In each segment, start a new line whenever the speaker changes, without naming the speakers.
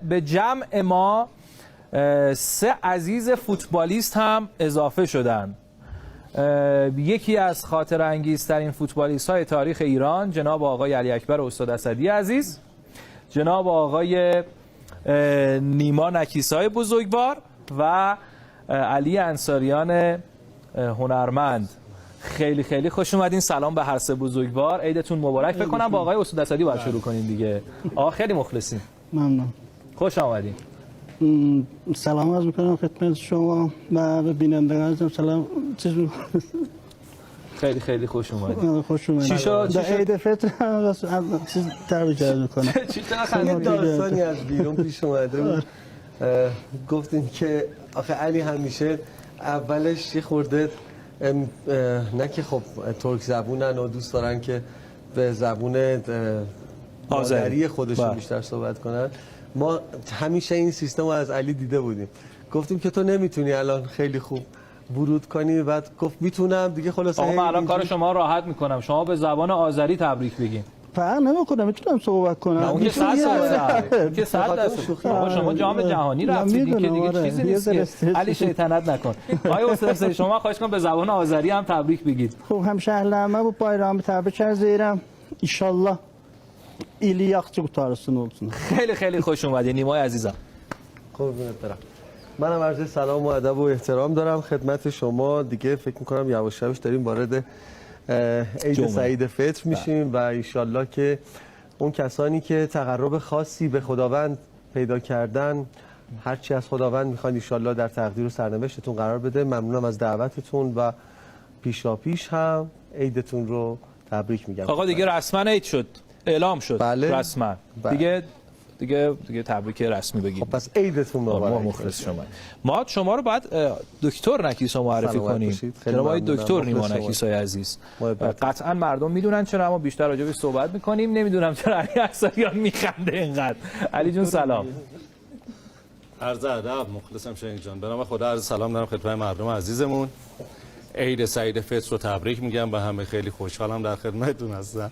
به جمع ما 3 عزیز فوتبالیست هم اضافه شدن. یکی از خاطر انگیزترین فوتبالیست های تاریخ ایران جناب آقای علی اکبر استاد اسدی عزیز، جناب آقای نیما نکیسای بزرگوار و علی انصاریان هنرمند. خیلی خیلی خوش اومدین. سلام به هر سه بزرگوار، عیدتون مبارک. فکر کنم با آقای استاد اسدی باید شروع کنیم دیگه. آقا خیلی مخلصیم.
ممنون.
خوش آمدین.
سلام عرض می‌کنم خدمت شما و به بینندگان. سلام.
خیلی خیلی خوش اومدین.
خوش اومدین.
چی شد؟
عید فطر چیز تبریک عرض می‌کنم.
یه داستانی از بیرون پیش اومده بود. گفتیم که آخه علی همیشه اولش یه خورده نه که خب ترک زبونن و دوست دارن که به زبون مادری خودشون بیشتر صحبت کنن. ما همیشه این سیستم رو از علی دیده بودیم. گفتیم که تو نمیتونی الان خیلی خوب ورود کنی، بعد گفت میتونم دیگه. خلاصه
آقا من الان کار شما راحت میکنم، شما به زبان آذری تبریک بگین.
فرق نمیکنه، میتونم صحبت کنم.
اون که 100% که 100%. آقا شما جام جهانی رفتید که دیگه چیزی نیست. علی شیطنت نکن. آقای استاد شما خواهش کنم به زبان آذری هم تبریک بگید.
خب همشهرlarıma bu bayramı təbrik edirəm. İnşallah ili yaxşı qutarsın olsun.
خیلی خیلی خوش اومدین نیمای عزیزم.
قربونت برم. منم عرض سلام و ادب و احترام دارم خدمت شما. دیگه فکر می‌کنم یواش یواش داریم وارد عید سعید فطر میشیم و انشالله که اون کسانی که تقرب خاصی به خداوند پیدا کردن، هرچی از خداوند میخوان انشالله در تقدیر و سرنوشتتون قرار بده. ممنونم از دعوتتون و پیشاپیش هم عیدتون رو تبریک میگم.
آقا دیگه رسما عید شد، اعلام شد.
بله.
رسما.
بله.
دیگه تبریک رسمی بگید.
خب پس عیدتون مبارک.
مخلص شما. ما شما رو بعد دکتر نکیسا معرفی کنیم. جناب آقای دکتر نیما نکیسای عزیز. قطعا مردم میدونن چرا، اما بیشتر راجع بهش صحبت میکنیم. نمیدونم چرا علی انصاریان میخنده اینقدر. علی جون سلام.
عرض ادب، مخلصم شهین جان. به نام خدا عرض سلام دارم خدمت مردم عزیزمون. عید سعید فطر رو تبریک میگم به همه. خیلی خوشحالم در خدمتتون هستم.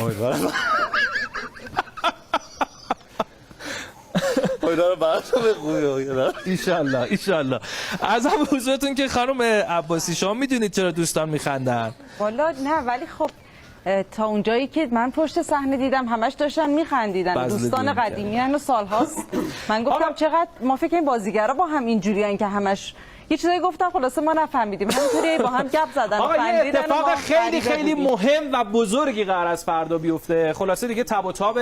امیدوارم
ایشالله. از هم حضورتون که خانم عباسی شما میدونید چرا دوستان میخندن؟
والا نه، ولی خب تا اونجایی که من پشت صحنه دیدم همش داشتن میخندیدن. دوستان قدیمی هن و سالهاست. من گفتم چقدر ما فکر کنیم بازیگرا با هم اینجوریان که همش یه چیزایی گفتم خلاصه ما نفهمیدیم. همینطوری با هم گپ زدن.
آقا یه اتفاق خیلی خیلی مهم و بزرگی قرار است فردا بیفته. خلاصه دیگه تب و تاب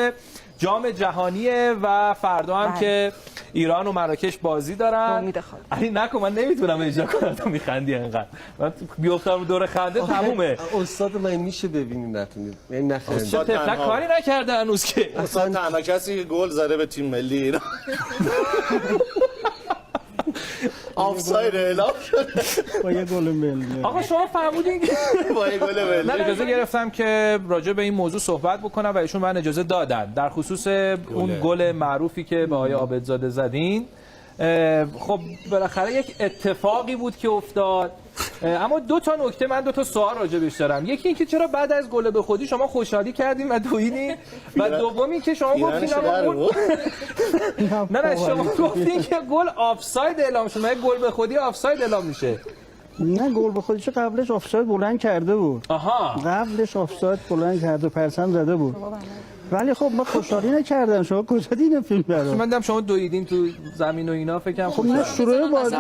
جام جهانیه و فردا هم که ایران و مراکش بازی دارن. علی نکن، من نمیتونم اجرا کنم تو میخندی انقدر. من بیفتم دور خنده تمومه.
استاد من میشه ببینید نتونید یعنی نخندید.
استاد تفلک کاری نکرده هنوز که.
اصلا تنها کسی که گل زده به تیم ملی ایران. آفساید اعلام شده
با یه گل ملی.
آقا شما فرمودین که
با یه گل ملی.
من اجازه گرفتم که راجع به این موضوع صحبت بکنم و ایشون من اجازه دادن در خصوص اون گل معروفی که به آقای عابدزاده زدین. خب بالاخره یک اتفاقی بود که افتاد. اما دو تا نکته، من دو تا سوال راجع بهش دارم. یکی اینکه چرا بعد از گل به خودی شما خوشحالی کردین و دویدین، و دومی که شما گفتین نه شما گفتین که گل آفساید اعلام شد. گل به خودی آفساید اعلام میشه؟
نه، گل به خودش قبلش آفساید بلند کرده بود.
آها.
قبلش آفساید بلند کرده، پرسم زده بود. ولی خب ما خوشحالی نکردم. شما کجا دیدین فیلم رو؟
من دیدم شما دویدین تو زمین و اینا. فکرم
خب نه، شروع بازی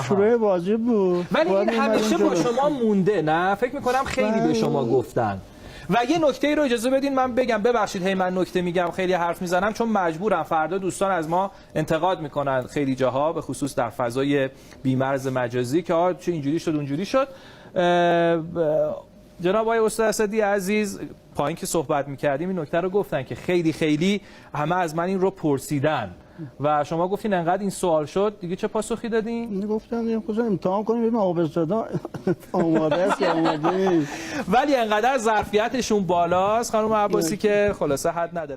شروع بازی بود.
ولی این همیشه با شما مونده. نه فکر میکنم خیلی به شما گفتن. و یه نکته ای رو اجازه بدین من بگم. ببخشید هی من نکته میگم، خیلی حرف میزنم چون مجبورم. فردا دوستان از ما انتقاد میکنن خیلی جاها، به خصوص در فضای بیمرز مجازی که چه اینجوری شد اونجوری شد. جناب آقای استاد اسدی عزیز پایین که صحبت میکردیم این نکته رو گفتن که خیلی خیلی همه از من این رو پرسیدن و شما گفتین انقدر این سوال شد دیگه چه پاسخی دادین؟
گفتم خودم امتحان کنیم ببینم عابدزاده آماده است یا آماده نیست.
ولی انقدر ظرفیتشون بالاست خانم عباسی که خلاصه حد نداره.